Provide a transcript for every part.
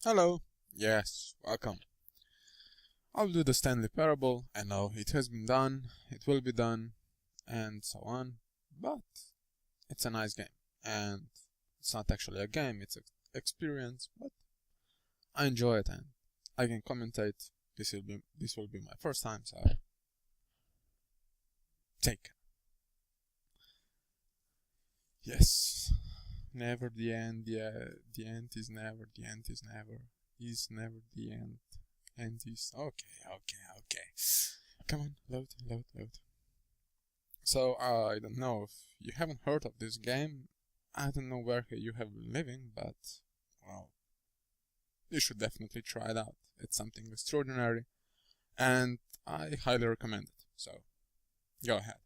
Hello. Yes, welcome. I'll do the Stanley Parable. I know it has been done, it will be done, and so on, but it's a nice game. And it's not actually a game, it's an experience, but I enjoy it and I can commentate. This will be my first time, so take it. Yes. Never the end, yeah, the end is never, the end is never the end. End is okay. Come on, load. So I don't know if you haven't heard of this game. I don't know where you have been living, but well, you should definitely try it out. It's something extraordinary, and I highly recommend it. So go ahead.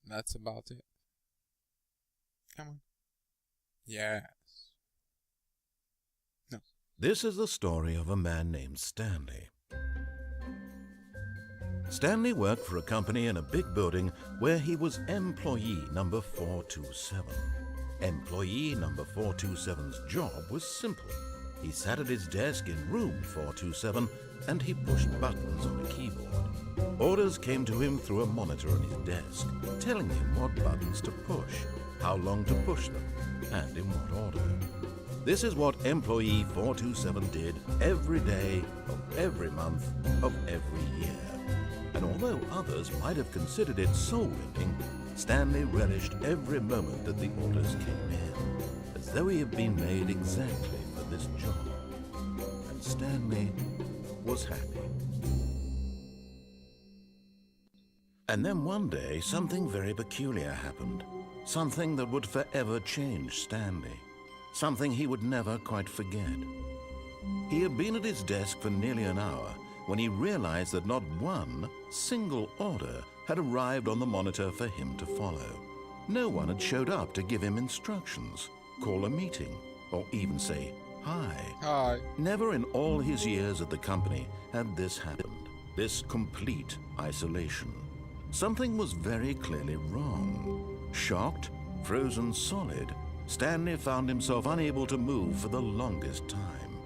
That's about it. Come on. Yes. No. This is the story of a man named Stanley. Stanley worked for a company in a big building where he was employee number 427. Employee number 427's job was simple. He sat at his desk in room 427 and he pushed buttons on a keyboard. Orders came to him through a monitor on his desk, telling him what buttons to push, how long to push them, and in what order. This is what employee 427 did every day of every month of every year. And although others might have considered it soul-winning, Stanley relished every moment that the orders came in, as though he had been made exactly for this job. And Stanley was happy. And then one day, something very peculiar happened. Something that would forever change Stanley. Something he would never quite forget. He had been at his desk for nearly an hour when he realized that not one single order had arrived on the monitor for him to follow. No one had showed up to give him instructions, call a meeting, or even say hi. Hi. Never in all his years at the company had this happened, this complete isolation. Something was very clearly wrong. Shocked, frozen solid, Stanley found himself unable to move for the longest time.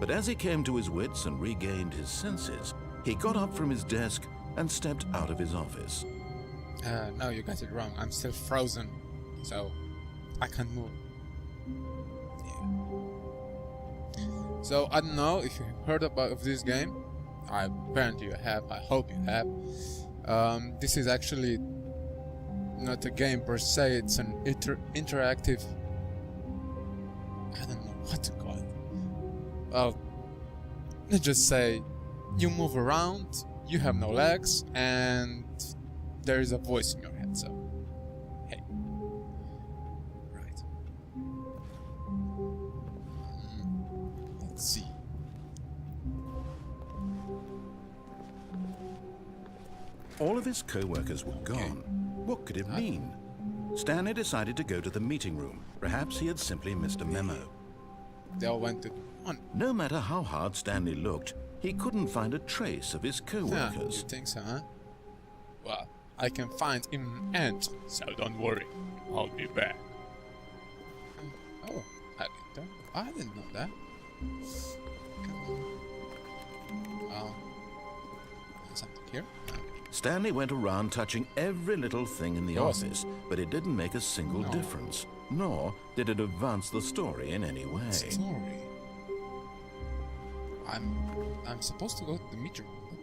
But as he came to his wits and regained his senses, he got up from his desk and stepped out of his office. No, you got it wrong. I'm still frozen, so I can't move. Yeah. So I don't know if you heard about this game. Apparently you have. I hope you have. This is actually not a game per se. It's an interactive. I don't know what to call it. Let's just say you move around, you have no legs, and there is a voice in your head, so hey. Right. Let's see. All of his co-workers were gone. What could it mean? Stanley decided to go to the meeting room. Perhaps he had simply missed a memo. They all went to one. No matter how hard Stanley looked, he couldn't find a trace of his co-workers. You think so, huh? Well, I can find him an ant, so don't worry. I'll be back. Oh, I didn't know that. Something here? Stanley went around touching every little thing in the office, but it didn't make a single difference, nor did it advance the story in any way. Story? I'm supposed to go to the meeting room.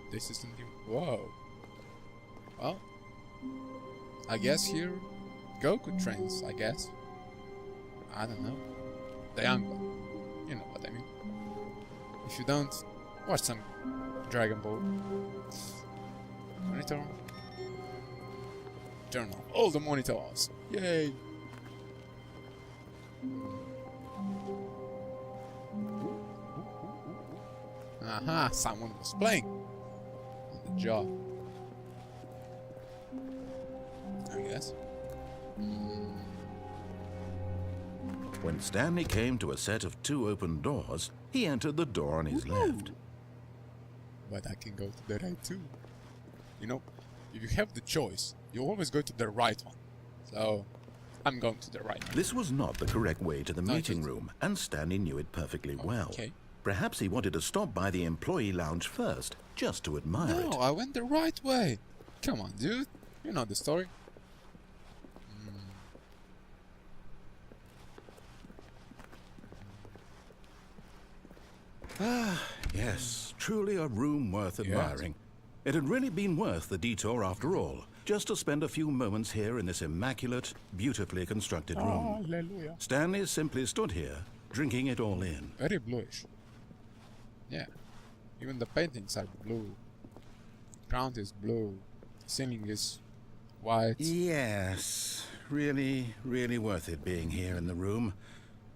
This isn't even... Whoa. Well, I guess here Goku trains, I guess. I don't know. The young one. You know what I mean. If you don't, watch some Dragon Ball. Monitor. Turn on all the monitors. Yay! Aha, someone was playing on the job. I guess. When Stanley came to a set of 2 open doors, he entered the door on his left. But I can go to the right too. You know, if you have the choice, you always go to the right one. So, I'm going to the right. This was not the correct way to the No, meeting it's- room, and Stanley knew it perfectly well. Okay. Perhaps he wanted to stop by the employee lounge first, just to admire No, it. I went the right way. Come on, dude. You know the story. Yes, truly a room worth admiring. It had really been worth the detour after all, just to spend a few moments here in this immaculate, beautifully constructed room. Hallelujah. Stanley simply stood here, drinking it all in. Very bluish. Yeah. Even the paintings are blue. Ground is blue. The ceiling is white. Yes, really, really worth it being here in the room.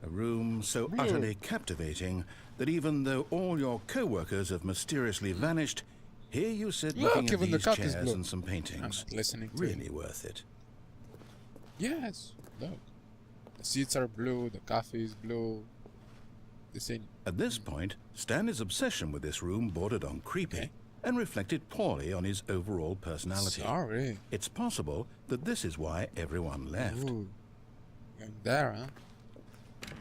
A room so utterly captivating that even though all your co-workers have mysteriously vanished, here you sit Look, looking at even the these cup is chairs blue. and some I'm paintings. not listening to Really you. worth it. Yes. Look. The seats are blue. The coffee is blue. The ceiling. At this point, Stanley's obsession with this room bordered on creepy Okay. and reflected poorly on his overall personality. Sorry. It's possible that this is why everyone left. Ooh. Going there, huh?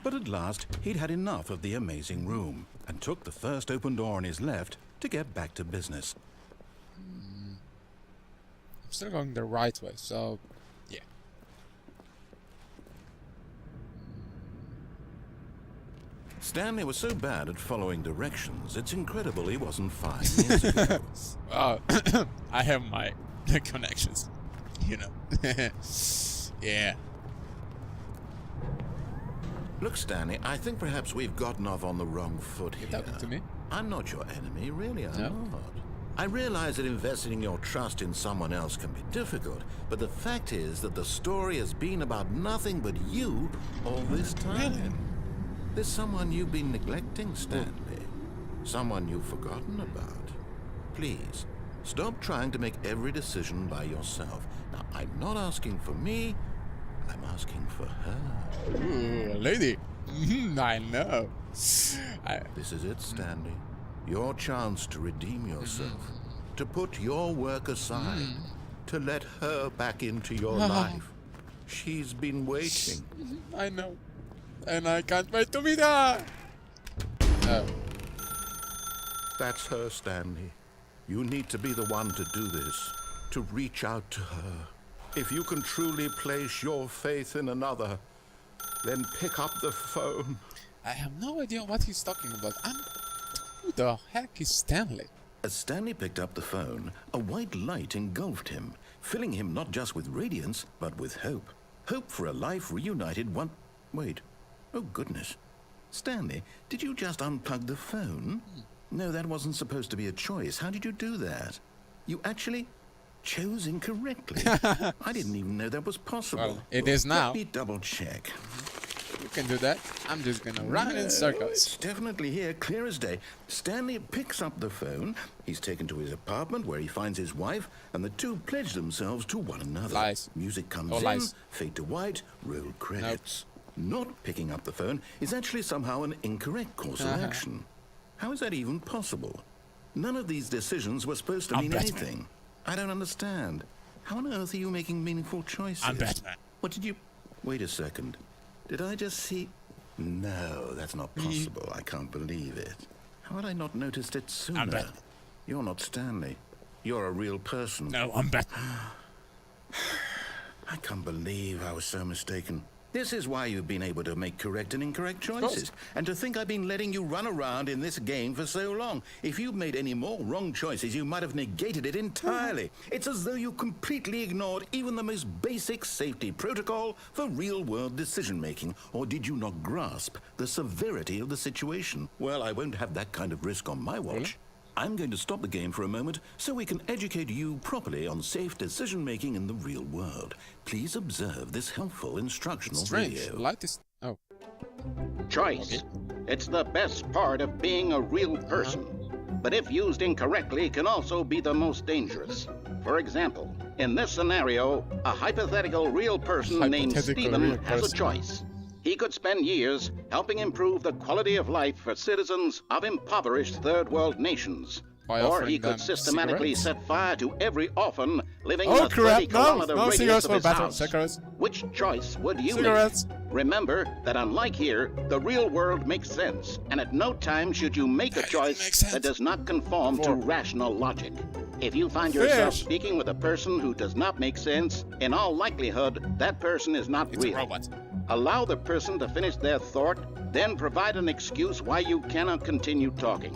But at last, he'd had enough of the amazing room and took the first open door on his left to get back to business. I'm still going the right way, so yeah. Stanley was so bad at following directions, it's incredible he wasn't 5 years ago. I have my connections, you know. Yeah. Look, Stanley, I think perhaps we've gotten off on the wrong foot here. You're talking to me? I'm not your enemy, really, I'm No. not. I realize that investing your trust in someone else can be difficult, but the fact is that the story has been about nothing but you all this time. Really? There's someone you've been neglecting, Stanley. Someone you've forgotten about. Please, stop trying to make every decision by yourself. Now, I'm not asking for me, I'm asking for her. Ooh, a lady. I know. This is it, Stanley. Your chance to redeem yourself, to put your work aside, to let her back into your life. She's been waiting. I know. And I can't wait to meet her. Oh. That's her, Stanley. You need to be the one to do this, to reach out to her. If you can truly place your faith in another, then pick up the phone. I have no idea what he's talking about. Who the heck is Stanley? As Stanley picked up the phone, a white light engulfed him, filling him not just with radiance, but with hope. Hope for a life reunited one... Wait. Oh, goodness. Stanley, did you just unplug the phone? No, that wasn't supposed to be a choice. How did you do that? You actually chose incorrectly. I didn't even know that was possible. Well, it is now. Let me double check. You can do that. I'm just gonna run in circles. It's definitely here, clear as day. Stanley picks up the phone. He's taken to his apartment where he finds his wife, and the two pledge themselves to one another. Lies. Music comes Oh, in, lies. fade to white, roll credits. Not picking up the phone is actually somehow an incorrect course of action. How is that even possible? None of these decisions were supposed to I'm mean Batman. anything. I don't understand. How on earth are you making meaningful choices? I'm Batman. What did you... Wait a second. Did I just see... No, that's not possible. I can't believe it. How had I not noticed it sooner? I'm Batman. You're not Stanley. You're a real person. No, I'm Batman. I can't believe I was so mistaken. This is why you've been able to make correct and incorrect choices. And to think I've been letting you run around in this game for so long. If you'd made any more wrong choices, you might have negated it entirely. It's as though you completely ignored even the most basic safety protocol for real-world decision-making. Or did you not grasp the severity of the situation? Well, I won't have that kind of risk on my watch. Really? I'm going to stop the game for a moment so we can educate you properly on safe decision-making in the real world. Please observe this helpful instructional Strange. video. Light is... Oh. Choice. It's the best part of being a real person. But if used incorrectly, can also be the most dangerous. For example, in this scenario, a hypothetical real person named Hypothetical Stephen real has a person. choice. He could spend years helping improve the quality of life for citizens of impoverished third world nations. by Or offering he could them systematically cigarettes. set fire to every orphan living Oh in a 30 crap! No, kilometer no radius cigarettes of for his battle. house. Cigarettes. Which choice would you Cigarettes. make? Remember that unlike here, the real world makes sense, and at no time should you make a Everything makes choice sense. that does not conform to Before. rational logic. If you find yourself Fish. speaking with a person who does not make sense, in all likelihood, that person is not It's a real. robot. Allow the person to finish their thought, then provide an excuse why you cannot continue talking.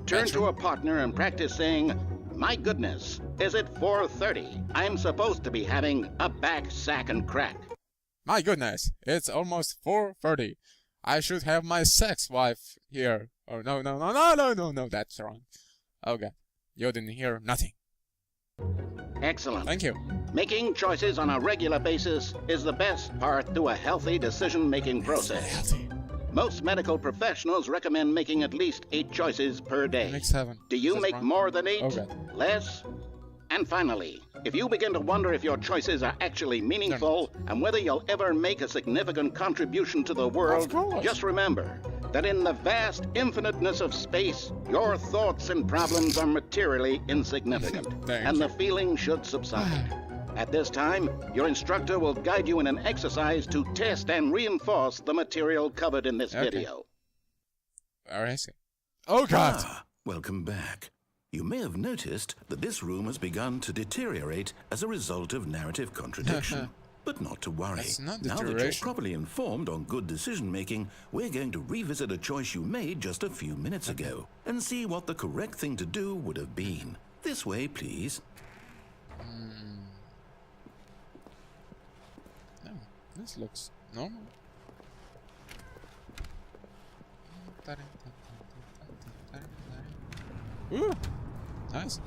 Turn That's to right. a partner and practice saying, "My goodness, is it 4:30? I'm supposed to be having a back, sack, and crack." My goodness, it's almost 4:30. I should have my sex wife here. Oh no, no, no, no, no, no, no, that's wrong. Oh god, you didn't hear nothing. Excellent. Thank you. Making choices on a regular basis is the best part to a healthy decision-making process. Healthy. Most medical professionals recommend making at least 8 choices per day. Make 7. Do you Is that make wrong? more than 8? Oh, God. Less? And finally, if you begin to wonder if your choices are actually meaningful and whether you'll ever make a significant contribution to the world, course. just remember that in the vast infiniteness of space, your thoughts and problems are materially insignificant, Thank and you. the feeling should subside. At this time, your instructor will guide you in an exercise to test and reinforce the material covered in this Okay. video. Where is he? Oh god! Ah, welcome back. You may have noticed that this room has begun to deteriorate as a result of narrative contradiction. But not to worry. That's not Now that you're deterioration. properly informed on good decision-making, we're going to revisit a choice you made just a few minutes ago and see what the correct thing to do would have been. This way, please. No, this looks normal. Ooh, nice.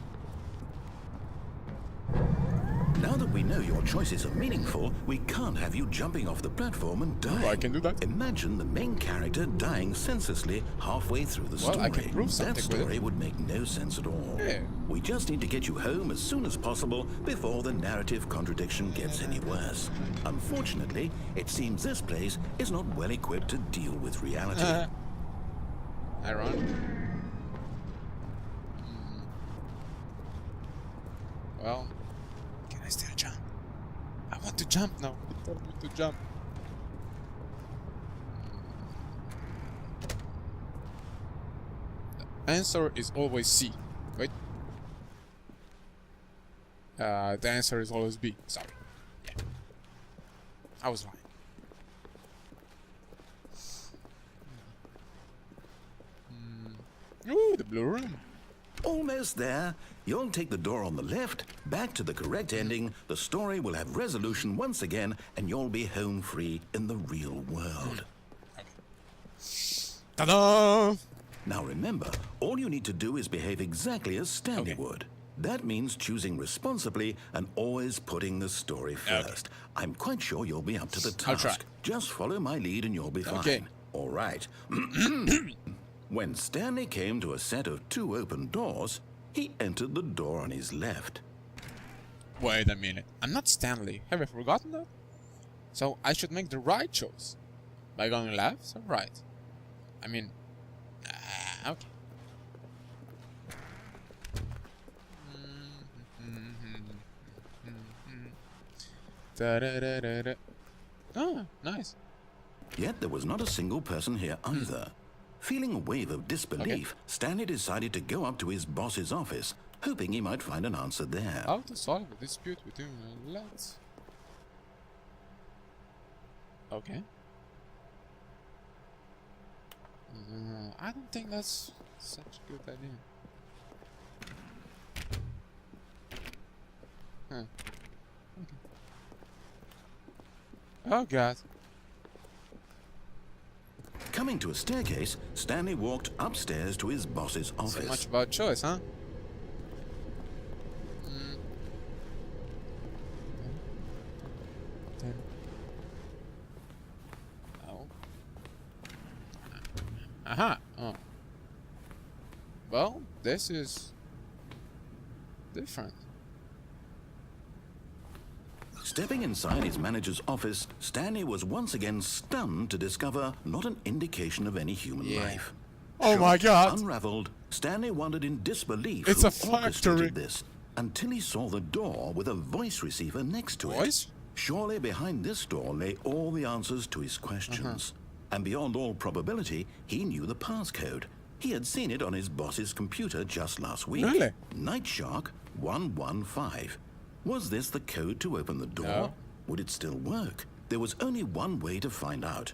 Now that we know your choices are meaningful, we can't have you jumping off the platform and dying. Oh, I can do that. Imagine the main character dying senselessly halfway through the Well, story. I can prove something that with it. story would make no sense at all. Yeah. We just need to get you home as soon as possible before the narrative contradiction gets any worse. Unfortunately, it seems this place is not well equipped to deal with reality. Ironic. Well, can I still jump? I want to jump now. It told me to jump. The answer is always C. Wait. The answer is always B. Sorry. Yeah. I was lying. Ooh, the blue room. Almost there. You'll take the door on the left, back to the correct ending, the story will have resolution once again, and you'll be home free in the real world. Ta-da! Now remember, all you need to do is behave exactly as Stanley Okay. would. That means choosing responsibly and always putting the story first. I'm quite sure you'll be up to the I'll try. task. Just follow my lead and you'll be fine. Okay. All right. When Stanley came to a set of 2 open doors, he entered the door on his left. Wait a minute. I'm not Stanley. Have I forgotten that? So I should make the right choice. By going left or right? I mean... okay. Da-da-da-da-da. Oh, nice. Yet there was not a single person here either. Feeling a wave of disbelief, Stanley decided to go up to his boss's office, hoping he might find an answer there. How to solve a dispute between let's... Okay. I don't think that's such a good idea. Huh. Okay. Oh god. Coming to a staircase, Stanley walked upstairs to his boss's office. So much about choice, huh? Oh. Aha. Oh. Well, this is different. Stepping inside his manager's office, Stanley was once again stunned to discover not an indication of any human Yeah. life. Oh my God. Unraveled, Stanley wondered in disbelief It's who a factory. orchestrated this until he saw the door with a voice receiver next to Voice? it. Surely behind this door lay all the answers to his questions. And beyond all probability, he knew the passcode. He had seen it on his boss's computer just last week. Really? Night Shark 115. Was this the code to open the door? No. Would it still work? There was only one way to find out.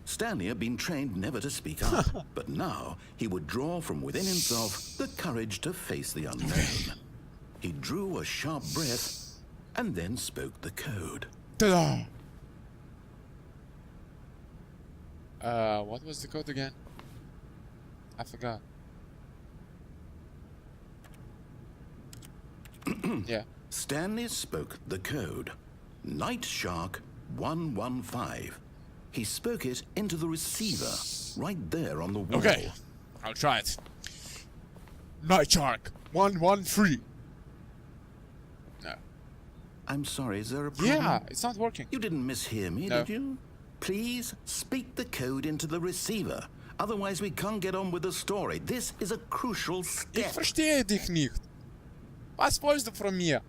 Stanley had been trained never to speak up, but now he would draw from within himself the courage to face the unknown. He drew a sharp breath and then spoke the code. Ta-da! What was the code again? I forgot. Yeah. Stanley spoke the code. Night Shark 115. He spoke it into the receiver, right there on the wall. Okay. I'll try it. Night Shark 113. No. I'm sorry, is there a problem? Yeah, it's not working. You didn't mishear me, No. did you? Please speak the code into the receiver. Otherwise we can't get on with the story. This is a crucial Ich step. verstehe dich nicht. Was wolltest du von mir?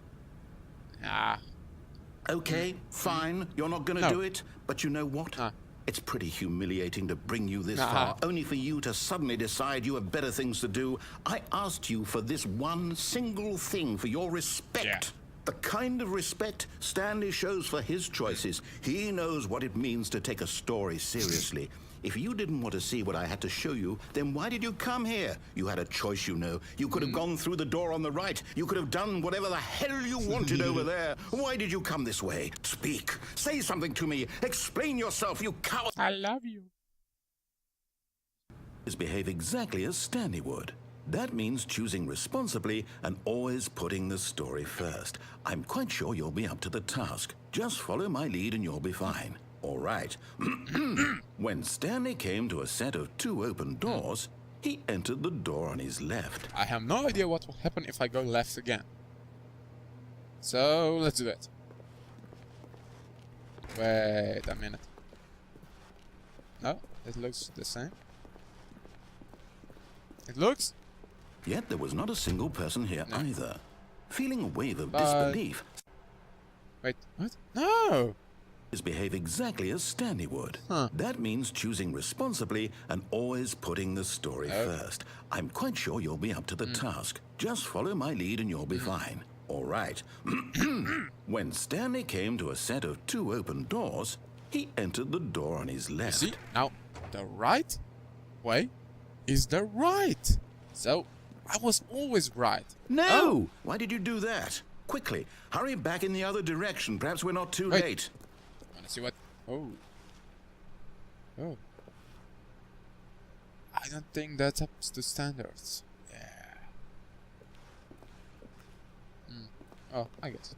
Ah. Okay, fine, you're not gonna No. do it, but you know what? Ah. It's pretty humiliating to bring you this Ah. far, only for you to suddenly decide you have better things to do. I asked you for this one single thing, for your respect. Yeah. The kind of respect Stanley shows for his choices. He knows what it means to take a story seriously. If you didn't want to see what I had to show you, then why did you come here? You had a choice, you know. You could have gone through the door on the right. You could have done whatever the hell you wanted over there. Why did you come this way? Speak. Say something to me. Explain yourself, you coward. I love you. Behave exactly as Stanley would. That means choosing responsibly and always putting the story first. I'm quite sure you'll be up to the task. Just follow my lead and you'll be fine. All right. When Stanley came to a set of 2 open doors, he entered the door on his left. I have no idea what will happen if I go left again. So, let's do that. Wait a minute. No, it looks the same. It looks... Yet there was not a single person here No. either. Feeling a wave of But- disbelief, Wait, what? No! behave exactly as Stanley would. Huh. That means choosing responsibly and always putting the story Okay. first. I'm quite sure you'll be up to the task. Just follow my lead and you'll be fine. All right. When Stanley came to a set of 2 open doors, he entered the door on his left. See, now, the right way is the right. So, I was always right. No! Oh. Why did you do that? Quickly, hurry back in the other direction. Perhaps we're not too Wait. late. Wanna see what... Oh. Oh. I don't think that's up to standards. Yeah. Oh, I guess.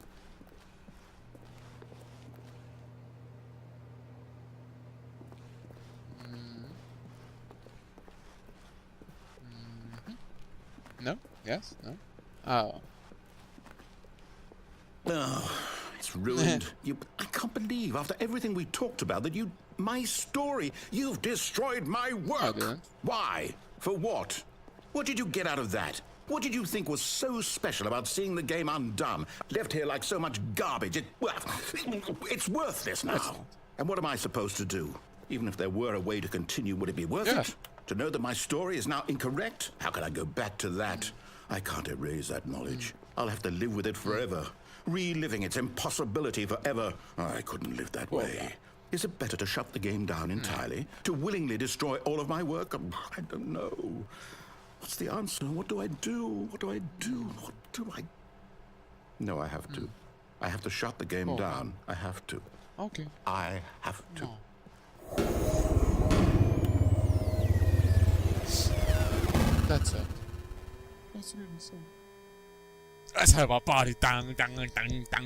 No? Yes? No? Oh. Oh, it's ruined. I can't believe, after everything we talked about, that my story, you've destroyed my work. didn't. Why? For what? What did you get out of that? What did you think was so special about seeing the game undone, left here like so much garbage? It's worthless now. It's not. And what am I supposed to do? Even if there were a way to continue, would it be worth Yes. it? To know that my story is now incorrect? How can I go back to that? I can't erase that knowledge. I'll have to live with it forever. Reliving its impossibility forever. I couldn't live that way. Is it better to shut the game down entirely? To willingly destroy all of my work? I don't know. What's the answer? What do I do? What do I do? What do I... No, I have to. I have to shut the game down. I have to. Okay. I have to. No. That's it. That's really sad. Let's have a party. Dang, dang, dang, dang, dang,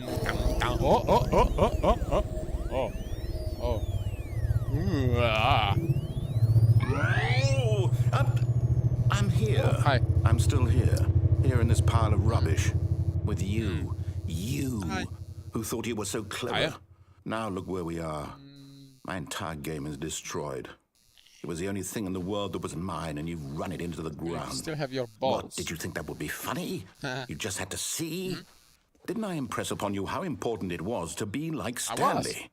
dang. Oh, oh, oh, oh, oh, oh. Oh. Oh. Ooh, ah. Oh, I'm here. Hi. I'm still here. Here in this pile of rubbish. With you. You. Hi. Who thought you were so clever. Hiya. Now look where we are. My entire game is destroyed. It was the only thing in the world that wasn't mine, and you've run it into the You ground. still have your balls. What, did you think that would be funny? You just had to see? Didn't I impress upon you how important it was to be like Stanley?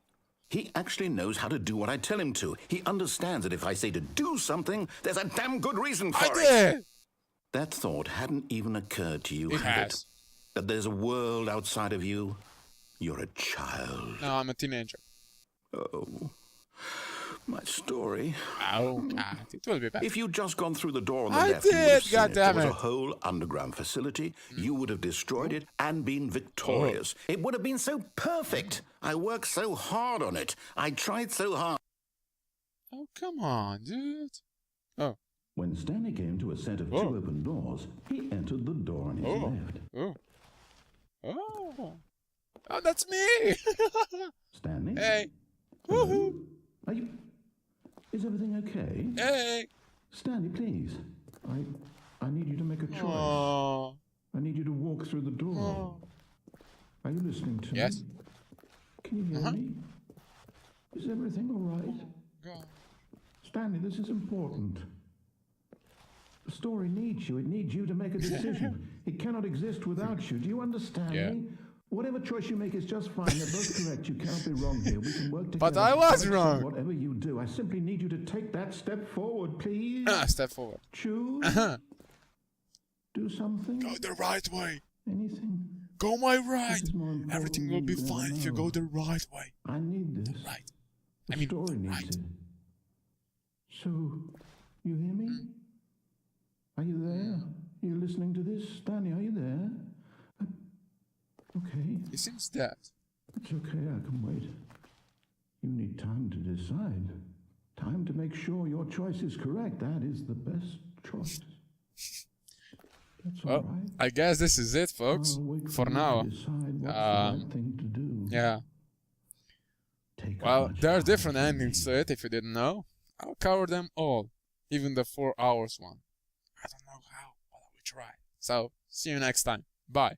He actually knows how to do what I tell him to. He understands that if I say to do something, there's a damn good reason for it. did. That thought hadn't even occurred to you, It had has. it? That there's a world outside of you? You're a child. No, I'm a teenager. Oh, my story. Oh God, it will be bad. If you'd just gone through the door on the I left, you would did, have seen it. There goddammit. was a whole underground facility. You would have destroyed it and been victorious. It would have been so perfect. I worked so hard on it. I tried so hard. Oh come on, dude. Oh. When Stanley came to a set of two open doors, he entered the door on his left. Oh. Oh. Oh, that's me. Stanley? Hey. Woohoo. Are you... Is everything okay? Hey. Stanley, please. I need you to make a choice. Oh. I need you to walk through the door. Oh. Are you listening to Yes. me? Can you hear me? Is everything all right? God. Stanley, this is important. The story needs you. It needs you to make a decision. It cannot exist without you. Do you understand Yeah. me? Whatever choice you make is just fine. They're both correct. You cannot be wrong here. We can work together. But I was Accept wrong. Whatever you do, I simply need you to take that step forward, please. Step forward. Choose. Do something. Go the right way. Anything. Go my right. This is more important Everything than will be you can fine ever if you know. go the right way. I need this. Right. The I mean, story needs right. it. So, you hear me? Are you there? Are you listening to this? Stanley, are you there? Okay. He seems dead. It's okay, I can wait. You need time to decide. Time to make sure your choice is correct. That is the best choice. That's all Well, right. I guess this is it, folks. I'll wait For you now. to decide what's the right thing to do. Yeah. Take as Well, much there are time different as you endings need. to it, if you didn't know. I'll cover them all. Even the 4 hours one. I don't know how, but I will try. So, see you next time. Bye.